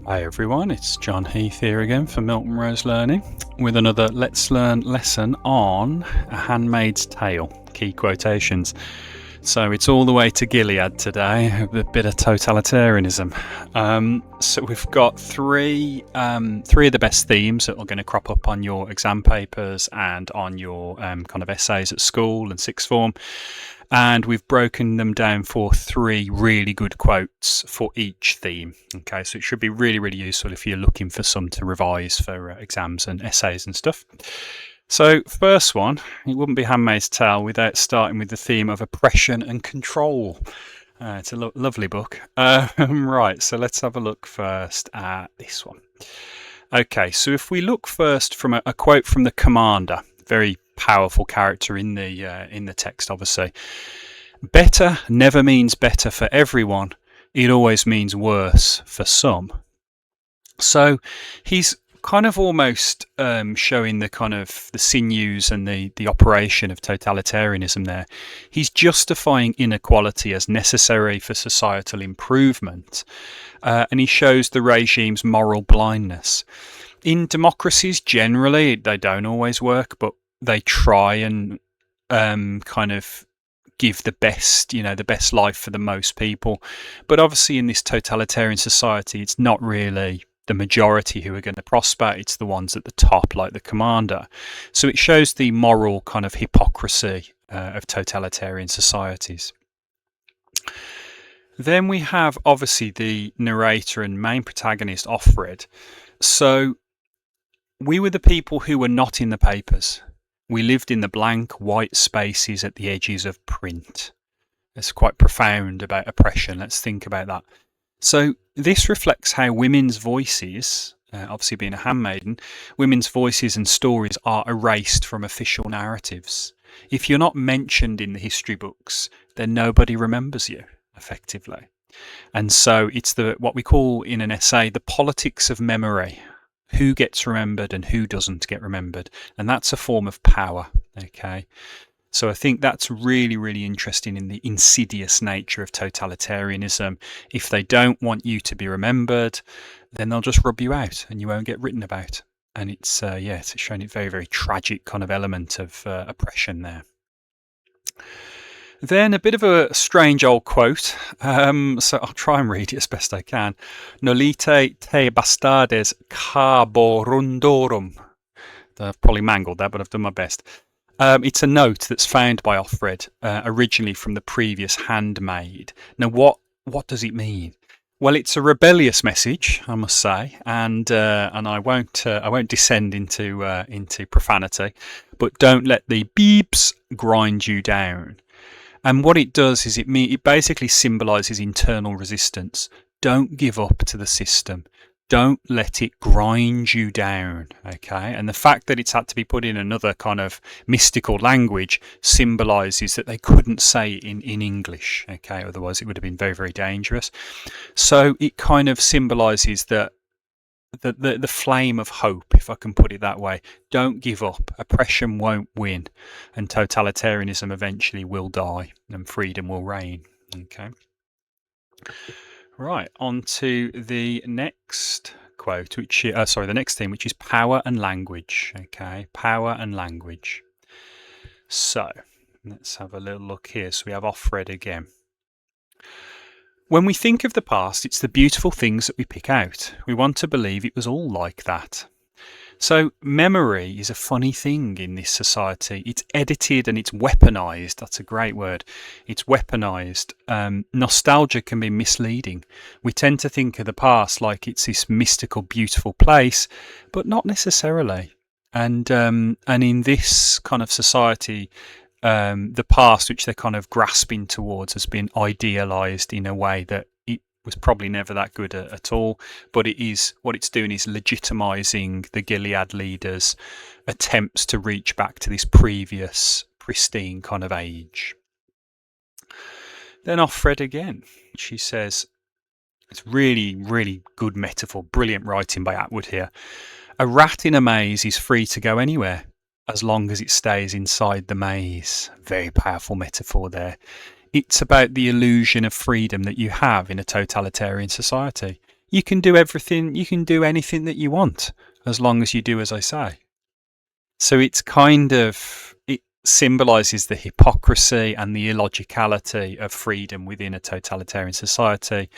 Hi everyone, it's John Heath here again for Milton Rose Learning with another Let's Learn lesson on A Handmaid's Tale, key quotations. So it's all the way to Gilead today, a bit of totalitarianism. So we've got three of the best themes that are going to crop up on your exam papers and on your kind of essays at school and sixth form. And we've broken them down for three really good quotes for each theme. Okay, so it should be really, really useful if you're looking for some to revise for exams and essays and stuff. So first one, it wouldn't be Handmaid's Tale without starting with the theme of oppression and control. It's a lovely book. Right, so let's have a look first at this one. Okay, so if we look first from a quote from the commander, very powerful character in the text, obviously. Better never means better for everyone. It always means worse for some. So he's kind of almost showing the kind of the sinews and the operation of totalitarianism there. He's justifying inequality as necessary for societal improvement, and he shows the regime's moral blindness. In democracies, generally, they don't always work, but they try and kind of give the best life for the most people. But obviously in this totalitarian society, it's not really the majority who are going to prosper. It's the ones at the top, like the commander. So it shows the moral kind of hypocrisy of totalitarian societies. Then we have obviously the narrator and main protagonist, Offred. So we were the people who were not in the papers. We lived in the blank white spaces at the edges of print. It's quite profound about oppression. Let's think about that. So this reflects how women's voices, obviously being a handmaiden, women's voices and stories are erased from official narratives. If you're not mentioned in the history books, then nobody remembers you, effectively. And so it's what we call in an essay the politics of memory. Who gets remembered and who doesn't get remembered. And that's a form of power. Okay. So I think that's really, really interesting in the insidious nature of totalitarianism. If they don't want you to be remembered, then they'll just rub you out and you won't get written about. And it's showing a very, very tragic kind of element of oppression there. Then a bit of a strange old quote, so I'll try and read it as best I can. Nolite te bastardes carborundorum. I've probably mangled that, but I've done my best. It's a note that's found by Offred, originally from the previous Handmaid. Now, what does it mean? Well, it's a rebellious message, I must say, and I won't descend into profanity, but don't let the beeps grind you down. And what it does is it basically symbolises internal resistance. Don't give up to the system. Don't let it grind you down, okay? And the fact that it's had to be put in another kind of mystical language symbolises that they couldn't say it in English, okay? Otherwise it would have been very, very dangerous. So it kind of symbolises that the flame of hope, if I can put it that way. Don't give up. Oppression won't win, and totalitarianism eventually will die, and freedom will reign. Okay. Right, on to the next quote, the next theme, which is power and language. Okay, power and language. So let's have a little look here. So we have Offred again. When we think of the past, it's the beautiful things that we pick out. We want to believe it was all like that. So memory is a funny thing in this society. It's edited and it's weaponized. That's a great word. It's weaponized. Nostalgia can be misleading. We tend to think of the past like it's this mystical, beautiful place, but not necessarily. And in this kind of society, the past, which they're kind of grasping towards, has been idealized in a way that it was probably never that good at all. But what it's doing is legitimizing the Gilead leaders' attempts to reach back to this previous pristine kind of age. Then Offred again. She says, it's really, really good metaphor, brilliant writing by Atwood here. A rat in a maze is free to go anywhere, as long as it stays inside the maze. Very powerful metaphor there. It's about the illusion of freedom that you have in a totalitarian society. you can do everything, you can do anything that you want as long as you do as I say. So it's kind of, it symbolises the hypocrisy and the illogicality of freedom within a totalitarian society.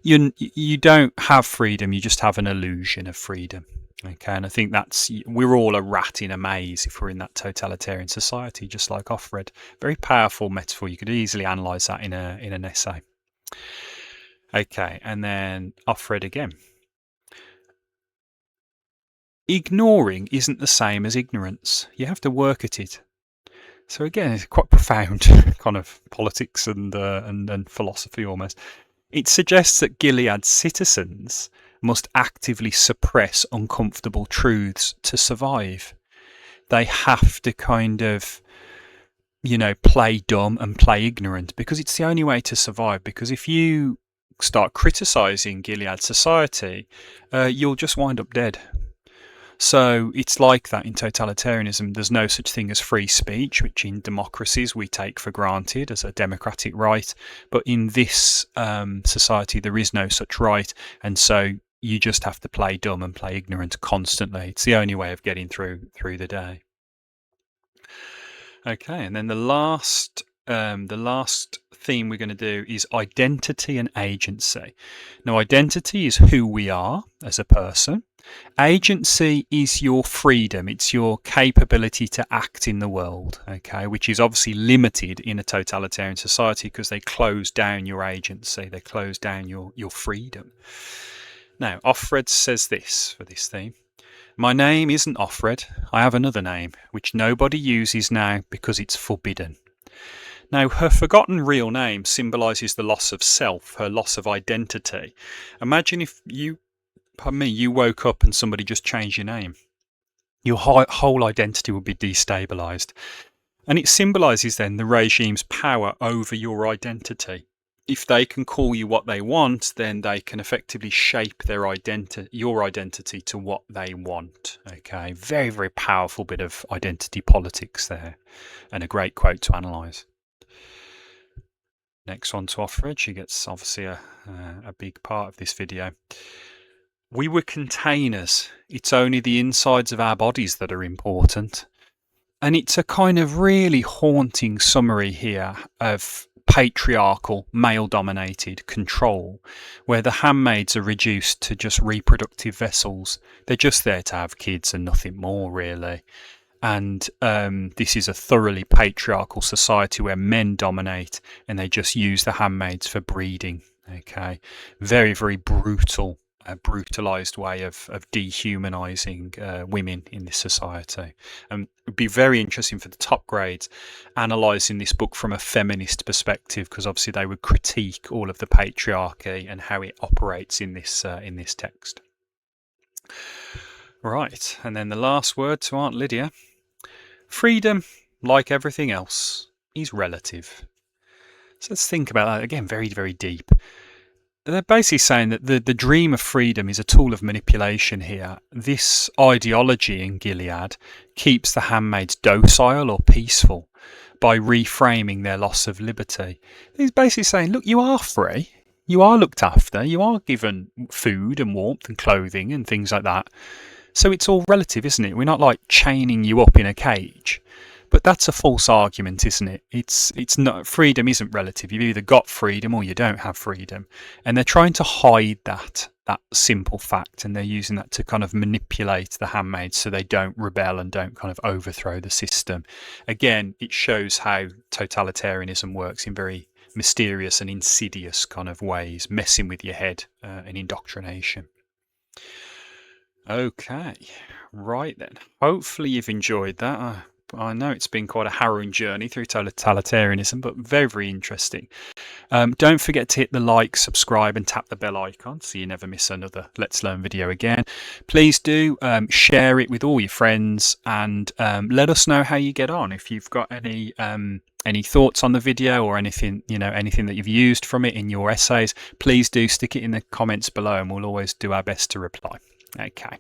You don't have freedom, you just have an illusion of freedom. Okay, and I think we're all a rat in a maze if we're in that totalitarian society, just like Offred. Very powerful metaphor. You could easily analyse that in an essay. Okay, and then Offred again. Ignoring isn't the same as ignorance. You have to work at it. So again, it's quite profound kind of politics and philosophy almost. It suggests that Gilead's citizens must actively suppress uncomfortable truths to survive. They have to kind of, play dumb and play ignorant because it's the only way to survive. Because if you start criticising Gilead society, you'll just wind up dead. So it's like that in totalitarianism. There's no such thing as free speech, which in democracies we take for granted as a democratic right. But in this society, there is no such right. And so you just have to play dumb and play ignorant constantly. It's the only way of getting through the day. Okay, and then the last theme we're going to do is identity and agency. Now, identity is who we are as a person. Agency is your freedom. It's your capability to act in the world, okay, which is obviously limited in a totalitarian society because they close down your agency. They close down your freedom. Now, Offred says this for this theme. My name isn't Offred. I have another name, which nobody uses now because it's forbidden. Now, her forgotten real name symbolises the loss of self, her loss of identity. Imagine if you woke up and somebody just changed your name. Your whole identity would be destabilised. And it symbolises then the regime's power over your identity. If they can call you what they want, then they can effectively shape your identity to what they want. Okay, very, very powerful bit of identity politics there, and a great quote to analyse. Next one to Offred. She gets obviously a big part of this video. We were containers. It's only the insides of our bodies that are important. And it's a kind of really haunting summary here of patriarchal, male-dominated control, where the handmaids are reduced to just reproductive vessels. They're just there to have kids and nothing more, really. And this is a thoroughly patriarchal society where men dominate and they just use the handmaids for breeding. Okay, very, very brutal. A brutalized way of dehumanizing women in this society. It would be very interesting for the top grades analysing this book from a feminist perspective, because obviously they would critique all of the patriarchy and how it operates in this text. Right, and then the last word to Aunt Lydia. Freedom, like everything else, is relative. So let's think about that again, very, very deep. They're basically saying that the dream of freedom is a tool of manipulation here. This ideology in Gilead keeps the handmaids docile or peaceful by reframing their loss of liberty. He's basically saying, look, you are free, you are looked after, you are given food and warmth and clothing and things like that. So it's all relative, isn't it? We're not like chaining you up in a cage. But that's a false argument, isn't it? It's not, freedom isn't relative. You've either got freedom or you don't have freedom. And they're trying to hide that simple fact, and they're using that to kind of manipulate the handmaids so they don't rebel and don't kind of overthrow the system. Again, it shows how totalitarianism works in very mysterious and insidious kind of ways, messing with your head and indoctrination. Okay, right then. Hopefully you've enjoyed that. I know it's been quite a harrowing journey through totalitarianism, but very, very interesting. Don't forget to hit the like, subscribe and tap the bell icon so you never miss another Let's Learn video again. Please do share it with all your friends, and let us know how you get on. If you've got any thoughts on the video or anything that you've used from it in your essays, please do stick it in the comments below and we'll always do our best to reply. Okay,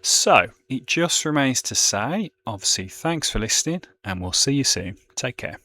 so it just remains to say, obviously, thanks for listening and we'll see you soon. Take care.